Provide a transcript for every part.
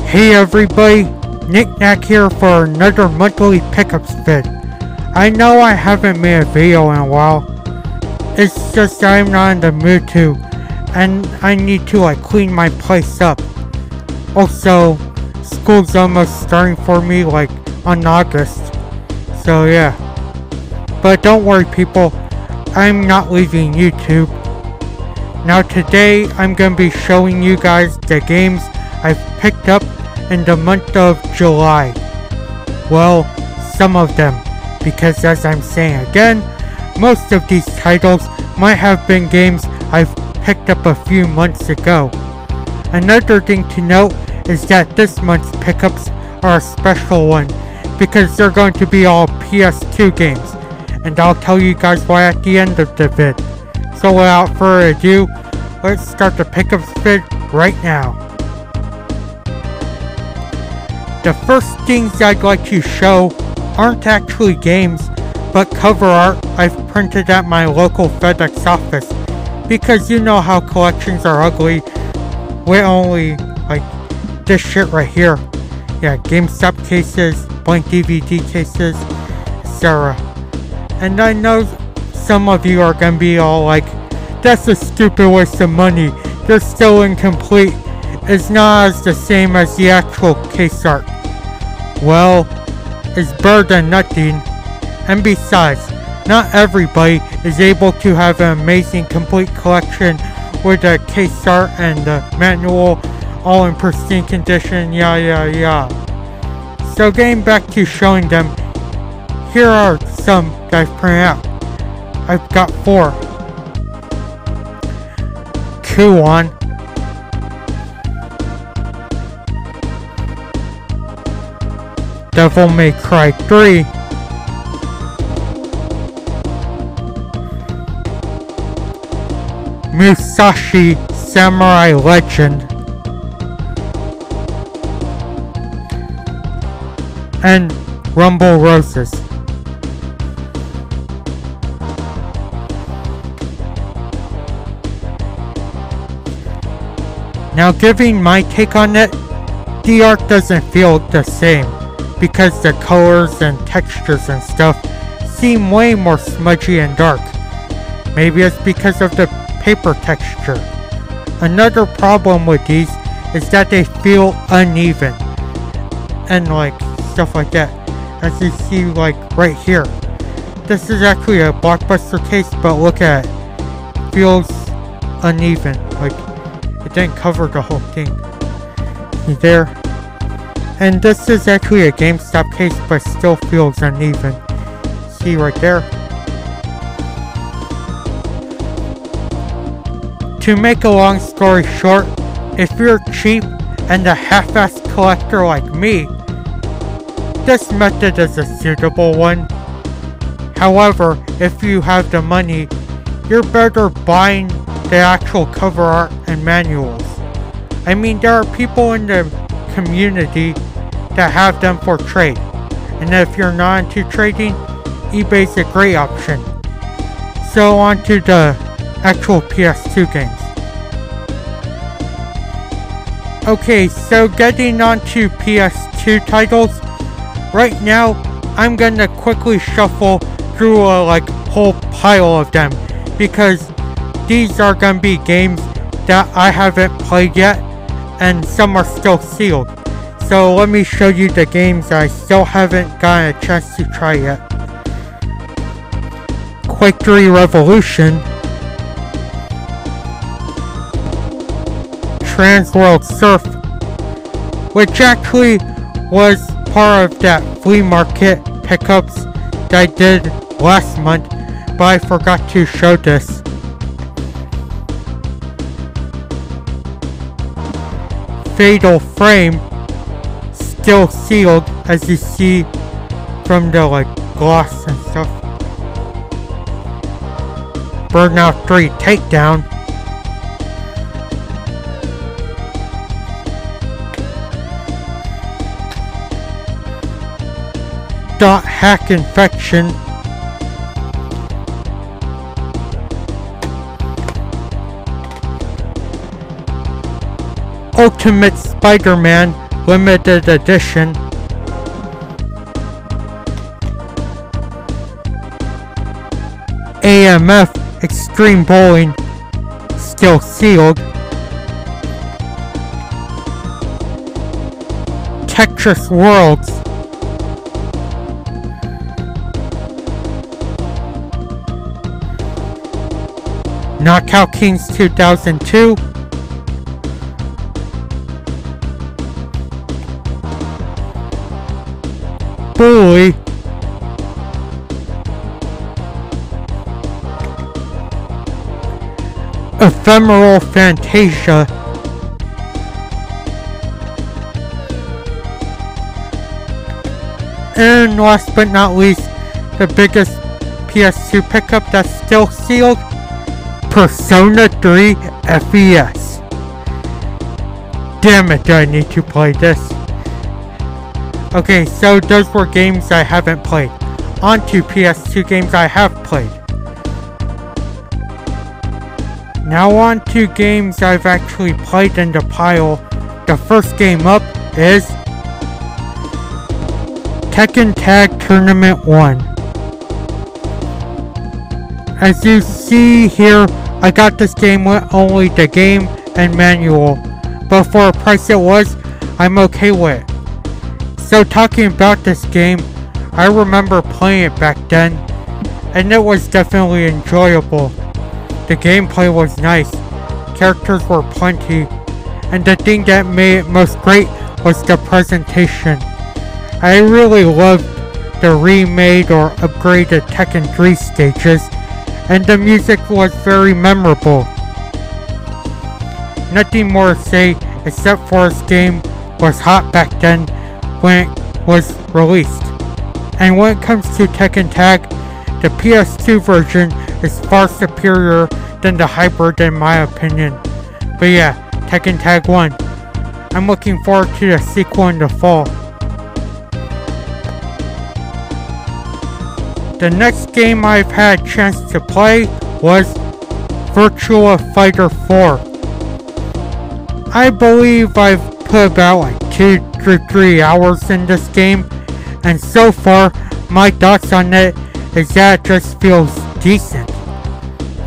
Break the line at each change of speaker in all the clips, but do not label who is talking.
Hey everybody, Knick-Knack here for another monthly pickups vid. I know I haven't made a video in a while. It's just I'm not in the mood to, and I need to clean my place up. Also, school's almost starting for me on August. So yeah. But don't worry people, I'm not leaving YouTube. Now today I'm going to be showing you guys the games I've picked up in the month of July. Well, some of them, because as I'm saying again, most of these titles might have been games I've picked up a few months ago. Another thing to note is that this month's pickups are a special one, because they're going to be all PS2 games, and I'll tell you guys why at the end of the vid. So without further ado, let's start the pickups vid right now. The first things I'd like to show aren't actually games, but cover art I've printed at my local FedEx office, because you know how collections are ugly with only this shit right here. Yeah, GameStop cases, blank DVD cases, etc. And I know some of you are gonna be all like, that's a stupid waste of money, they're still incomplete, it's not as the same as the actual case art. Well, it's better than nothing, and besides, not everybody is able to have an amazing complete collection with the case art and the manual all in pristine condition, yeah. So getting back to showing them, here are some that I've printed out. I've got 4. Kuon, Devil May Cry 3, Musashi Samurai Legend, and Rumble Roses. Now giving my take on it, the art doesn't feel the same, because the colors and textures and stuff seem way more smudgy and dark. Maybe it's because of the paper texture. Another problem with these is that they feel uneven and stuff like that, as you see right here. This is actually a Blockbuster case, but look at it. It feels uneven, it didn't cover the whole thing. See there? And this is actually a GameStop case, but still feels uneven. See right there? To make a long story short, if you're cheap and a half-assed collector like me, this method is a suitable one. However, if you have the money, you're better buying the actual cover art and manuals. I mean, there are people in the community that have them for trade, and if you're not into trading, eBay's a great option. So on to the actual PS2 games. Okay, so getting on to PS2 titles, right now I'm gonna quickly shuffle through a whole pile of them, because these are gonna be games that I haven't played yet, and some are still sealed. So let me show you the games I still haven't gotten a chance to try yet. Quake 3 Revolution, Transworld Surf, which actually was part of that flea market pickups that I did last month, but I forgot to show this. Fatal Frame, still sealed, as you see from the gloss and stuff. Burnout 3 Takedown, Dot Hack Infection, Ultimate Spider-Man limited edition. AMF Extreme Bowling, still sealed. Tetris Worlds. Knockout Kings 2002. Bully. Ephemeral Fantasia. And last but not least, the biggest PS2 pickup that's still sealed, Persona 3 FES. Damn it, do I need to play this? Okay, so those were games I haven't played. On to PS2 games I have played. Now on to games I've actually played in the pile. The first game up is Tekken Tag Tournament 1. As you see here, I got this game with only the game and manual, but for a price it was, I'm okay with it. So talking about this game, I remember playing it back then, and it was definitely enjoyable. The gameplay was nice, characters were plenty, and the thing that made it most great was the presentation. I really loved the remade or upgraded Tekken 3 stages, and the music was very memorable. Nothing more to say except for this game was hot back then when it was released. And when it comes to Tekken Tag, the PS2 version is far superior than the hybrid in my opinion. But yeah, Tekken Tag 1. I'm looking forward to the sequel in the fall. The next game I've had a chance to play was Virtua Fighter 4. I believe I've put about like 2 to 3 hours in this game, and so far my thoughts on it is that it just feels decent.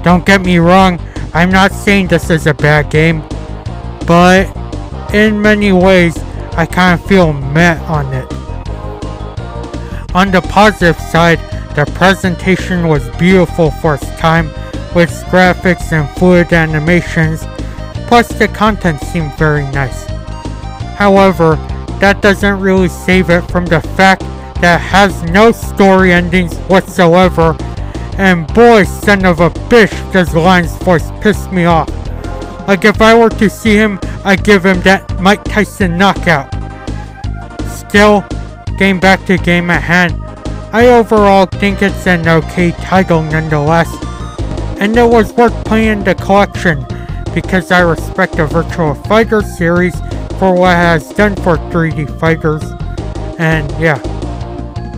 Don't get me wrong, I'm not saying this is a bad game, but in many ways I kind of feel meh on it. On the positive side, the presentation was beautiful for its time, with graphics and fluid animations, plus the content seemed very nice. However, that doesn't really save it from the fact that it has no story endings whatsoever, and boy son of a bitch does Lion's voice piss me off. Like if I were to see him, I'd give him that Mike Tyson knockout. Still, getting back to the game at hand, I overall think it's an okay title nonetheless, and it was worth playing the collection because I respect the Virtua Fighter series for what it has done for 3D fighters. And yeah,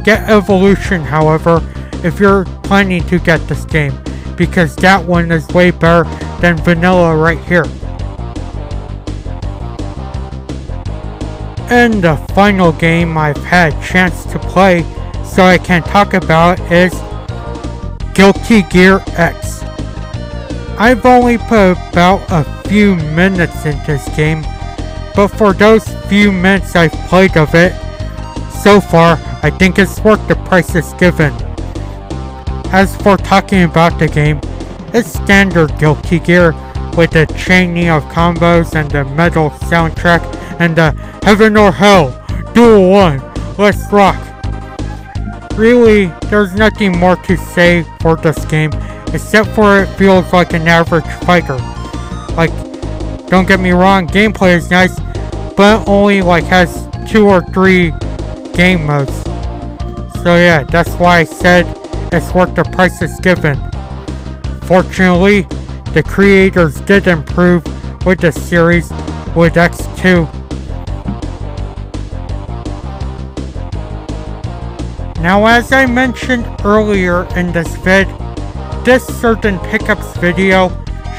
get Evolution however if you're planning to get this game, because that one is way better than vanilla right here. And the final game I've had a chance to play so I can talk about is Guilty Gear X. I've only put about a few minutes into this game, but for those few minutes I've played of it so far, I think it's worth the price it's given. As for talking about the game, it's standard Guilty Gear with the chaining of combos and the metal soundtrack and the Heaven or Hell, Duel 1, let's rock. Really, there's nothing more to say for this game, except for it feels like an average fighter. Like, don't get me wrong, gameplay is nice, but it only like has 2 or 3 game modes. So yeah, that's why I said it's worth the price it's given. Fortunately, the creators did improve with the series with X2. Now as I mentioned earlier in this vid, this certain pickups video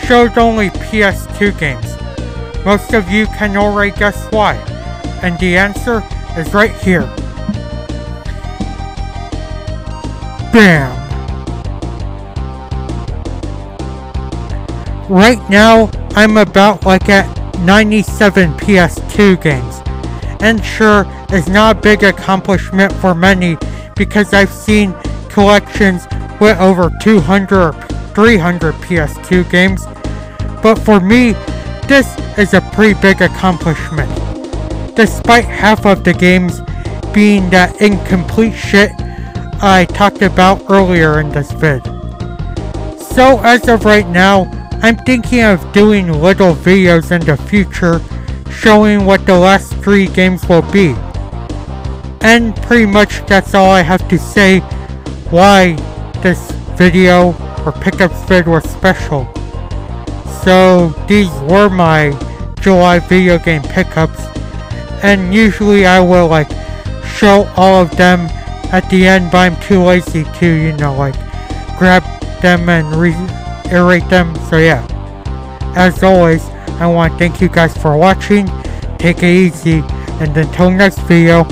showed only PS2 games. Most of you can already guess why. And the answer is right here. Bam! Right now, I'm about like at 97 PS2 games. And sure, it's not a big accomplishment for many because I've seen collections with over 200 or 300 PS2 games. But for me, this is a pretty big accomplishment. Despite half of the games being that incomplete shit I talked about earlier in this vid. So as of right now, I'm thinking of doing little videos in the future showing what the last 3 games will be. And pretty much that's all I have to say why this video or pickups vid was special. So these were my July video game pickups, and usually I will like show all of them at the end, but I'm too lazy to, like grab them and reiterate them. So yeah, as always, I want to thank you guys for watching. Take it easy, and until next video,